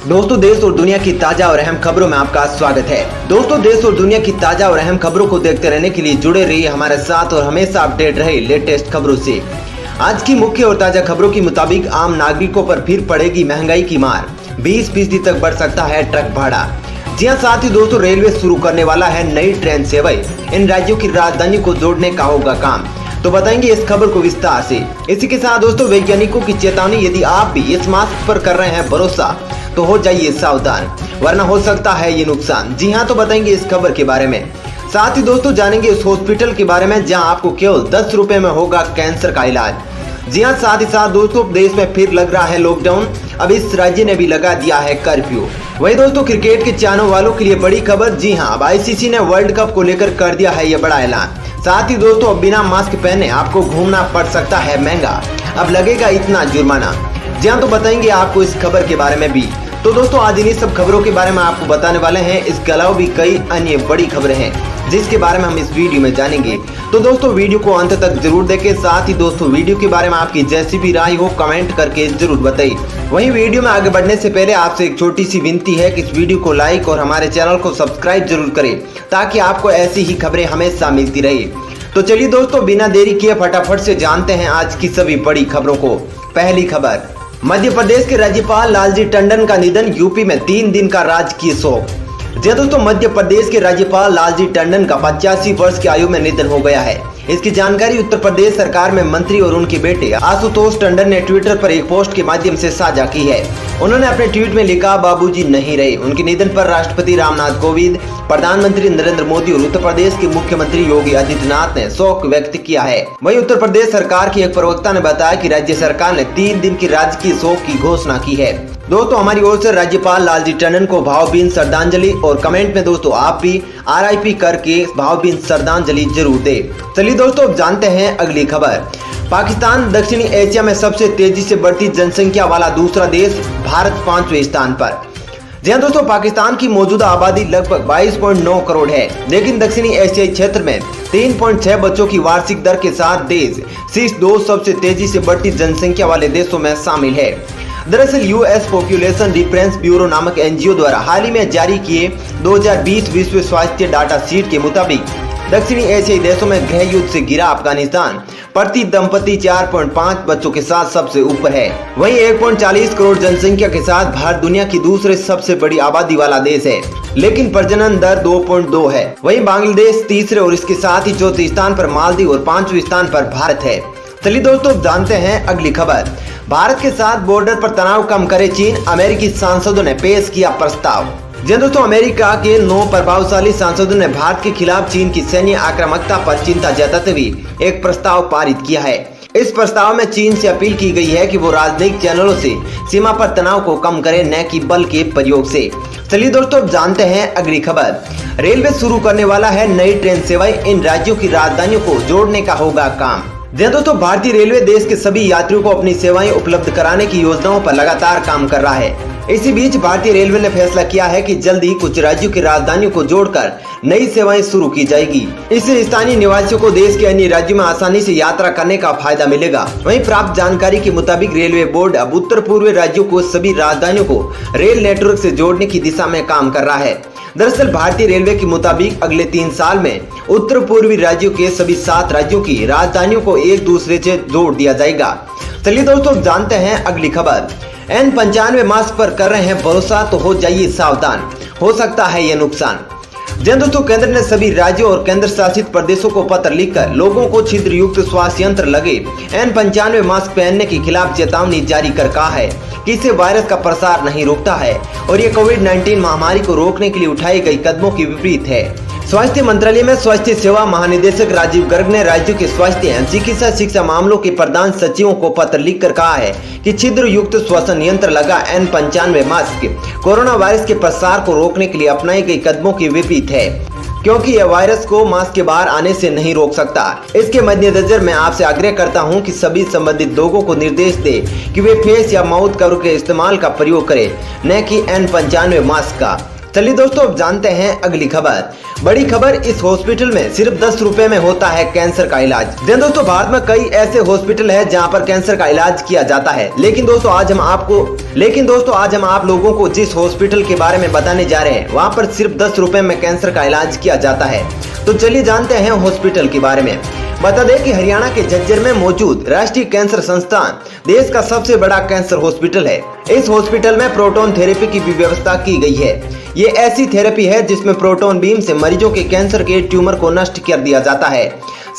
दोस्तों, देश और दुनिया की ताजा और अहम खबरों में आपका स्वागत है। दोस्तों, देश और दुनिया की ताजा और अहम खबरों को देखते रहने के लिए जुड़े रहिए हमारे साथ और हमेशा अपडेट रहे लेटेस्ट खबरों से। आज की मुख्य और ताजा खबरों के मुताबिक आम नागरिकों पर फिर पड़ेगी महंगाई की मार, 20% तक बढ़ सकता है ट्रक भाड़ा। जी हां, साथ ही दोस्तों रेलवे शुरू करने वाला है नई ट्रेन सेवाएं, इन राज्यों की राजधानी को जोड़ने का होगा काम। तो बताएंगे इस खबर को विस्तार से। इसी के साथ दोस्तों वैज्ञानिकों की चेतावनी, यदि आप भी इस मास्क पर कर रहे हैं भरोसा तो हो जाइए सावधान, वरना हो सकता है ये नुकसान। जी हाँ, तो बताएंगे इस खबर के बारे में। साथ ही दोस्तों जानेंगे उस हॉस्पिटल के बारे में जहां आपको केवल 10 रुपए में होगा कैंसर का इलाज। जी हाँ, साथ ही साथ दोस्तों देश में फिर लग रहा है लॉकडाउन, अब इस राज्य ने भी लगा दिया है कर्फ्यू। वही दोस्तों क्रिकेट के चाहने वालों के लिए बड़ी खबर। जी हाँ, अब आईसीसी ने वर्ल्ड कप को लेकर कर दिया है ये बड़ा ऐलान। साथ ही दोस्तों अब बिना मास्क पहने आपको घूमना पड़ सकता है महंगा, अब लगेगा इतना जुर्माना। जी हाँ, तो बताएंगे आपको इस खबर के बारे में भी। तो दोस्तों आज इन्हीं सब खबरों के बारे में आपको बताने वाले हैं। इसके अलावा भी कई अन्य बड़ी खबरें हैं जिसके बारे में हम इस वीडियो में जानेंगे। तो दोस्तों वीडियो को अंत तक जरूर देखें। साथ ही दोस्तों वीडियो के बारे में आपकी जैसी भी राय हो कमेंट करके जरूर बताइए। वहीं वीडियो में आगे बढ़ने से पहले आपसे एक छोटी सी विनती है कि इस वीडियो को लाइक और हमारे चैनल को सब्सक्राइब जरूर करें ताकि आपको ऐसी ही खबरें हमेशा मिलती रहे। तो चलिए दोस्तों बिना देरी किए फटाफट से जानते हैं आज की सभी बड़ी खबरों को। पहली खबर, मध्य प्रदेश के राज्यपाल लालजी टंडन का निधन, यूपी में 3 दिन का राजकीय शोक। जी दोस्तों, मध्य प्रदेश के राज्यपाल लालजी टंडन का 85 वर्ष की आयु में निधन हो गया है। इसकी जानकारी उत्तर प्रदेश सरकार में मंत्री और उनके बेटे आशुतोष टंडन ने ट्विटर पर एक पोस्ट के माध्यम से साझा की है। उन्होंने अपने ट्वीट में लिखा, बाबूजी नहीं रहे। उनके निधन पर राष्ट्रपति रामनाथ कोविंद, प्रधानमंत्री नरेंद्र मोदी और उत्तर प्रदेश के मुख्यमंत्री योगी आदित्यनाथ ने शोक व्यक्त किया है। वहीं उत्तर प्रदेश सरकार की एक प्रवक्ता ने बताया कि राज्य सरकार ने 3 दिन की राजकीय शोक की घोषणा की है। दोस्तों हमारी ओर से राज्यपाल लालजी टंडन को भावभीनी श्रद्धांजलि, और कमेंट में दोस्तों आप भी RIP करके भावभीनी श्रद्धांजलि जरूर दे। चलिए दोस्तों अब जानते हैं अगली खबर। पाकिस्तान दक्षिणी एशिया में सबसे तेजी से बढ़ती जनसंख्या वाला दूसरा देश, भारत 5वें स्थान पर। जी हाँ दोस्तों, पाकिस्तान की मौजूदा आबादी लगभग 22.9 करोड़ है, लेकिन दक्षिणी एशियाई क्षेत्र में 3.6 बच्चों की वार्षिक दर के साथ देश शीर्ष 2 सबसे तेजी से बढ़ती जनसंख्या वाले देशों में शामिल है। दरअसल US पॉपुलेशन रेफरेंस ब्यूरो नामक NGO द्वारा हाल ही में जारी किए 2020 विश्व स्वास्थ्य डाटा शीट के मुताबिक दक्षिणी एशियाई देशों में गृह युद्ध से घिरा अफगानिस्तान प्रति दंपति 4.5 बच्चों के साथ सबसे ऊपर है। वहीं 1.40 करोड़ जनसंख्या के साथ भारत दुनिया की दूसरे सबसे बड़ी आबादी वाला देश है, लेकिन प्रजनन दर 2.2 है। वहीं बांग्लादेश तीसरे और इसके साथ ही चौथे स्थान पर मालदीव और 5वें स्थान पर भारत है। चलिए दोस्तों जानते हैं अगली खबर। भारत के साथ बॉर्डर पर तनाव कम करे चीन, अमेरिकी सांसदों ने पेश किया प्रस्ताव। जी दोस्तों, अमेरिका के 9 प्रभावशाली सांसदों ने भारत के खिलाफ चीन की सैन्य आक्रामकता पर चिंता जताते हुए एक प्रस्ताव पारित किया है। इस प्रस्ताव में चीन से अपील की गई है कि वो राजनयिक चैनलों से सीमा पर तनाव को कम करे, न कि बल के प्रयोग से। चलिए दोस्तों जानते हैं अगली खबर। रेलवे शुरू करने वाला है नई ट्रेन सेवाएं, इन राज्यों की राजधानियों को जोड़ने का होगा काम। जी दोस्तों, भारतीय रेलवे देश के सभी यात्रियों को अपनी सेवाएं उपलब्ध कराने की योजनाओं पर लगातार काम कर रहा है। इसी बीच भारतीय रेलवे ने फैसला किया है कि जल्द ही कुछ राज्यों की राजधानियों को जोड़कर नई सेवाएं शुरू की जाएगी। इससे स्थानीय निवासियों को देश के अन्य राज्यों में आसानी से यात्रा करने का फायदा मिलेगा। वहीं प्राप्त जानकारी के मुताबिक रेलवे बोर्ड अब उत्तर पूर्वी राज्यों को सभी राजधानियों को रेल नेटवर्क से जोड़ने की दिशा में काम कर रहा है। दरअसल भारतीय रेलवे के मुताबिक अगले 3 साल में उत्तर पूर्वी राज्यों के सभी 7 राज्यों की राजधानियों को एक दूसरे से जोड़ दिया जाएगा। चलिए दोस्तों जानते हैं अगली खबर। N95 मास्क पर कर रहे हैं भरोसा तो हो जाइए सावधान, हो सकता है ये नुकसान। जी दोस्तों, केंद्र ने सभी राज्यों और केंद्र शासित प्रदेशों को पत्र लिखकर लोगों को छिद्र युक्त श्वास यंत्र लगे N95 मास्क पहनने के खिलाफ चेतावनी जारी कर कहा है कि इससे वायरस का प्रसार नहीं रोकता है और ये कोविड-19 महामारी को रोकने के लिए उठाए गए कदमों के विपरीत है। स्वास्थ्य मंत्रालय में स्वास्थ्य सेवा महानिदेशक राजीव गर्ग ने राज्यों के स्वास्थ्य एवं चिकित्सा शिक्षा मामलों के प्रधान सचिवों को पत्र लिखकर कहा है कि छिद्र युक्त श्वसन यंत्र लगा N95 मास्क कोरोना वायरस के प्रसार को रोकने के लिए अपनाए गए कदमों के विपरीत है, क्योंकि यह वायरस को मास्क के बाहर आने से नहीं रोक सकता। इसके मद्देनजर मैं आपसे आग्रह करता हूं कि सभी संबंधित लोगों को निर्देश दे कि वे फेस या माउथ कवर के इस्तेमाल का प्रयोग करें, न कि N95 मास्क का। चलिए दोस्तों अब जानते हैं अगली खबर। बड़ी खबर, इस हॉस्पिटल में सिर्फ 10 रुपए में होता है कैंसर का इलाज। दोस्तों भारत में कई ऐसे हॉस्पिटल है जहां पर कैंसर का इलाज किया जाता है, लेकिन दोस्तों आज हम आप लोगों को जिस हॉस्पिटल के बारे में बताने जा रहे हैं वहां पर सिर्फ 10 रुपए में कैंसर का इलाज किया जाता है। तो चलिए जानते हैं हॉस्पिटल के बारे में। बता दें कि हरियाणा के झज्जर में मौजूद राष्ट्रीय कैंसर संस्थान देश का सबसे बड़ा कैंसर हॉस्पिटल है। इस हॉस्पिटल में प्रोटॉन थेरेपी की भी व्यवस्था की गई है। ये ऐसी थेरेपी है जिसमें प्रोटॉन बीम से मरीजों के कैंसर के ट्यूमर को नष्ट कर दिया जाता है।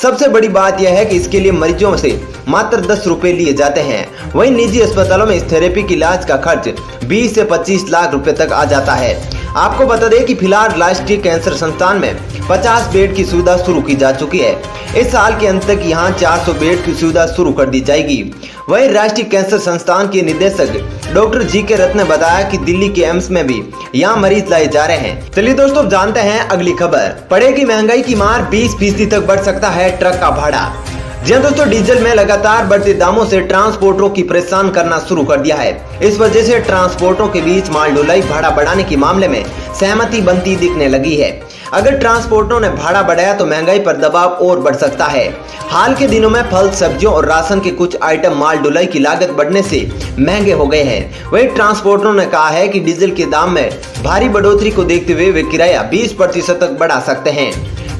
सबसे बड़ी बात यह है कि इसके लिए मरीजों से मात्र 10 रुपए लिए जाते हैं। वहीं निजी अस्पतालों में इस थेरेपी के इलाज का खर्च 20 से 25 लाख रुपए तक आ जाता है। आपको बता दें कि फिलहाल राष्ट्रीय कैंसर संस्थान में 50 बेड की सुविधा शुरू की जा चुकी है। इस साल के अंत तक यहाँ 400 बेड की सुविधा शुरू कर दी जाएगी। वहीं राष्ट्रीय कैंसर संस्थान के निदेशक डॉक्टर जी.के. रथ ने बताया कि दिल्ली के एम्स में भी यहाँ मरीज लाए जा रहे हैं। चलिए दोस्तों जानते हैं अगली खबर। पड़ेगी महंगाई की मार, 20% तक बढ़ सकता है ट्रक का भाड़ा। जी दोस्तों, डीजल में लगातार बढ़ते दामों से ट्रांसपोर्टरों की परेशान करना शुरू कर दिया है। इस वजह से ट्रांसपोर्टरों के बीच माल ढुलाई भाड़ा बढ़ाने के मामले में सहमति बनती दिखने लगी है। अगर ट्रांसपोर्टरों ने भाड़ा बढ़ाया तो महंगाई पर दबाव और बढ़ सकता है। हाल के दिनों में फल, सब्जियों और राशन के कुछ आइटम माल ढुलाई की लागत बढ़ने से महंगे हो गए हैं। वहीं ट्रांसपोर्टरों ने कहा है कि डीजल के दाम में भारी बढ़ोतरी को देखते हुए वे किराया 20% तक बढ़ा सकते हैं।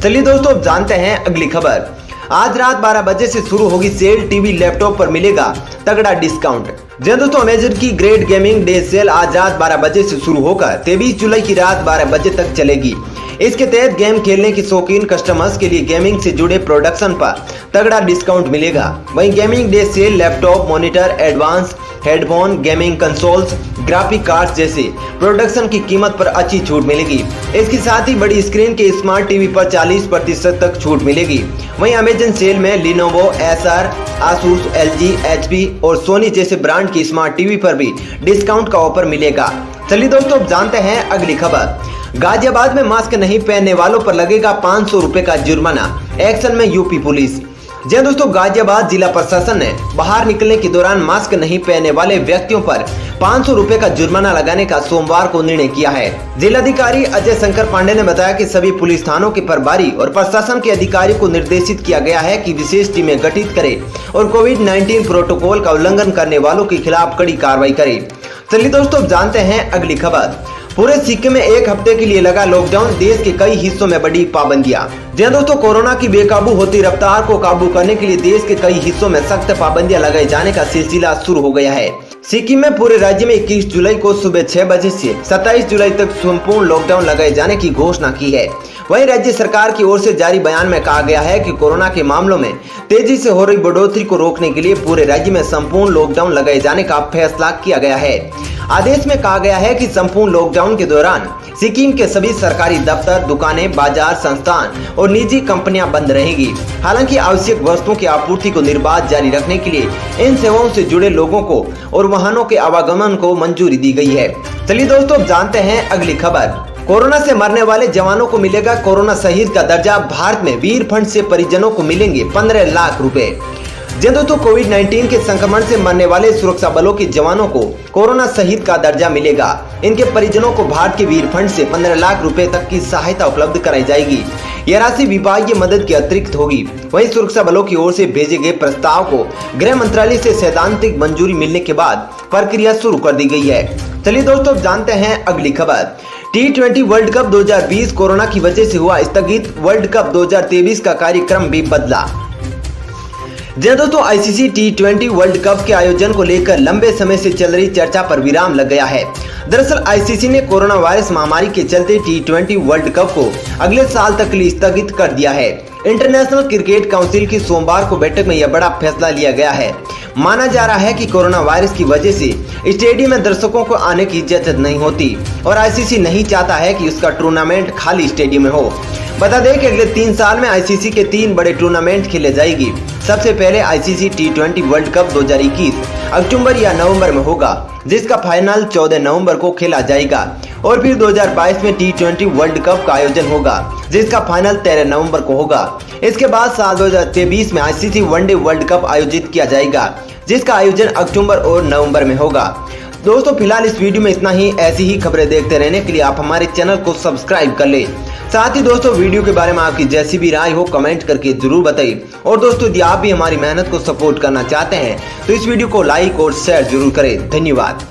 चलिए दोस्तों अब जानते हैं अगली खबर। आज रात 12 बजे से शुरू होगी सेल, टीवी लैपटॉप पर मिलेगा तगड़ा डिस्काउंट। जी दोस्तों, अमेजन की ग्रेट गेमिंग डे सेल आज रात 12 बजे से शुरू होकर 23 जुलाई की रात 12 बजे तक चलेगी। इसके तहत गेम खेलने की शौकीन कस्टमर्स के लिए गेमिंग से जुड़े प्रोडक्शन पर तगड़ा डिस्काउंट मिलेगा। वहीं gaming day sale laptop, monitor, advance headphone, gaming consoles, graphic cards जैसे प्रोडक्शन की कीमत पर अच्छी छूट मिलेगी। इसके साथ ही बड़ी स्क्रीन के स्मार्ट टीवी पर 40% तक छूट मिलेगी। वहीं अमेजन सेल में Lenovo, Acer, Asus, LG, HP और सोनी जैसे ब्रांड की स्मार्ट टीवी पर भी डिस्काउंट का ऑफर मिलेगा। चलिए दोस्तों अब जानते हैं अगली खबर। गाजियाबाद में मास्क नहीं पहनने वालों पर लगेगा 500 रुपए का जुर्माना, एक्शन में यूपी पुलिस। जी दोस्तों, गाजियाबाद जिला प्रशासन ने बाहर निकलने के दौरान मास्क नहीं पहनने वाले व्यक्तियों पर 500 रुपए का जुर्माना लगाने का सोमवार को निर्णय किया है। जिलाधिकारी अजय शंकर पांडे ने बताया कि सभी पुलिस थानों के प्रभारी और प्रशासन के अधिकारियों को निर्देशित किया गया है कि विशेष टीमें गठित करें और कोविड-19 प्रोटोकॉल का उल्लंघन करने वालों के खिलाफ कड़ी कार्रवाई करें। चलिए दोस्तों अब जानते हैं अगली खबर। पूरे सिक्किम में एक हफ्ते के लिए लगा लॉकडाउन, देश के कई हिस्सों में बड़ी पाबंदियां। जी दोस्तों, कोरोना की बेकाबू होती रफ्तार को काबू करने के लिए देश के कई हिस्सों में सख्त पाबंदियां लगाए जाने का सिलसिला शुरू हो गया है। सिक्किम में पूरे राज्य में 21 जुलाई को सुबह 6 बजे से 27 जुलाई तक संपूर्ण लॉकडाउन लगाए जाने की घोषणा की है। वहीं राज्य सरकार की ओर से जारी बयान में कहा गया है कि कोरोना के मामलों में तेजी से हो रही बढ़ोतरी को रोकने के लिए पूरे राज्य में संपूर्ण लॉकडाउन लगाए जाने का फैसला किया गया है। आदेश में कहा गया है कि संपूर्ण लॉकडाउन के दौरान सिक्किम के सभी सरकारी दफ्तर, दुकानें, बाजार, संस्थान और निजी कंपनियां बंद रहेगी। हालांकि आवश्यक वस्तुओं की आपूर्ति को निर्बाध जारी रखने के लिए इन सेवाओं से जुड़े लोगों को और वाहनों के आवागमन को मंजूरी दी गई है। चलिए दोस्तों अब जानते हैं अगली खबर। कोरोना से मरने वाले जवानों को मिलेगा कोरोना शहीद का दर्जा। भारत में वीर फंड से परिजनों को मिलेंगे 15 लाख रुपए। जी दोस्तों, कोविड-19 के संक्रमण से मरने वाले सुरक्षा बलों के जवानों को कोरोना शहीद का दर्जा मिलेगा। इनके परिजनों को भारत के वीर फंड से 15 लाख रुपए तक की सहायता उपलब्ध कराई जाएगी। यह राशि विभागीय मदद के अतिरिक्त होगी। वहीं सुरक्षा बलों की ओर से भेजे गए प्रस्ताव को गृह मंत्रालय से सैद्धांतिक मंजूरी मिलने के बाद प्रक्रिया शुरू कर दी गई है। चलिए दोस्तों जानते हैं अगली खबर। T20 वर्ल्ड कप 2020 कोरोना की वजह से हुआ स्थगित, वर्ल्ड कप 2023 का कार्यक्रम भी बदला। जी दोस्तों, ICC T20 वर्ल्ड कप के आयोजन को लेकर लंबे समय से चल रही चर्चा पर विराम लग गया है। दरअसल ICC ने कोरोना वायरस महामारी के चलते T20 वर्ल्ड कप को अगले साल तक के लिए स्थगित कर दिया है। इंटरनेशनल क्रिकेट काउंसिल की सोमवार को बैठक में यह बड़ा फैसला लिया गया है। माना जा रहा है कि कोरोना वायरस की वजह से स्टेडियम में दर्शकों को आने की इजाजत नहीं होती और ICC नहीं चाहता है कि उसका टूर्नामेंट खाली स्टेडियम में हो। बता दें कि अगले 3 साल में ICC के 3 बड़े टूर्नामेंट खेले जाएगी। सबसे पहले ICC T20 वर्ल्ड कप 2021 अक्टूबर या नवंबर में होगा, जिसका फाइनल 14 नवंबर को खेला जाएगा और फिर 2022 में T20 वर्ल्ड कप का आयोजन होगा, जिसका फाइनल 13 नवंबर को होगा। इसके बाद साल 2023 में ICC वनडे वर्ल्ड कप आयोजित किया जाएगा, जिसका आयोजन अक्टूबर और नवंबर में होगा। दोस्तों फिलहाल इस वीडियो में इतना ही। ऐसी ही खबरें देखते रहने के लिए आप हमारे चैनल को सब्सक्राइब कर ले। साथ ही दोस्तों वीडियो के बारे में आपकी जैसी भी राय हो कमेंट करके जरूर बताइए। और दोस्तों यदि आप भी हमारी मेहनत को सपोर्ट करना चाहते हैं तो इस वीडियो को लाइक और शेयर जरूर करें। धन्यवाद।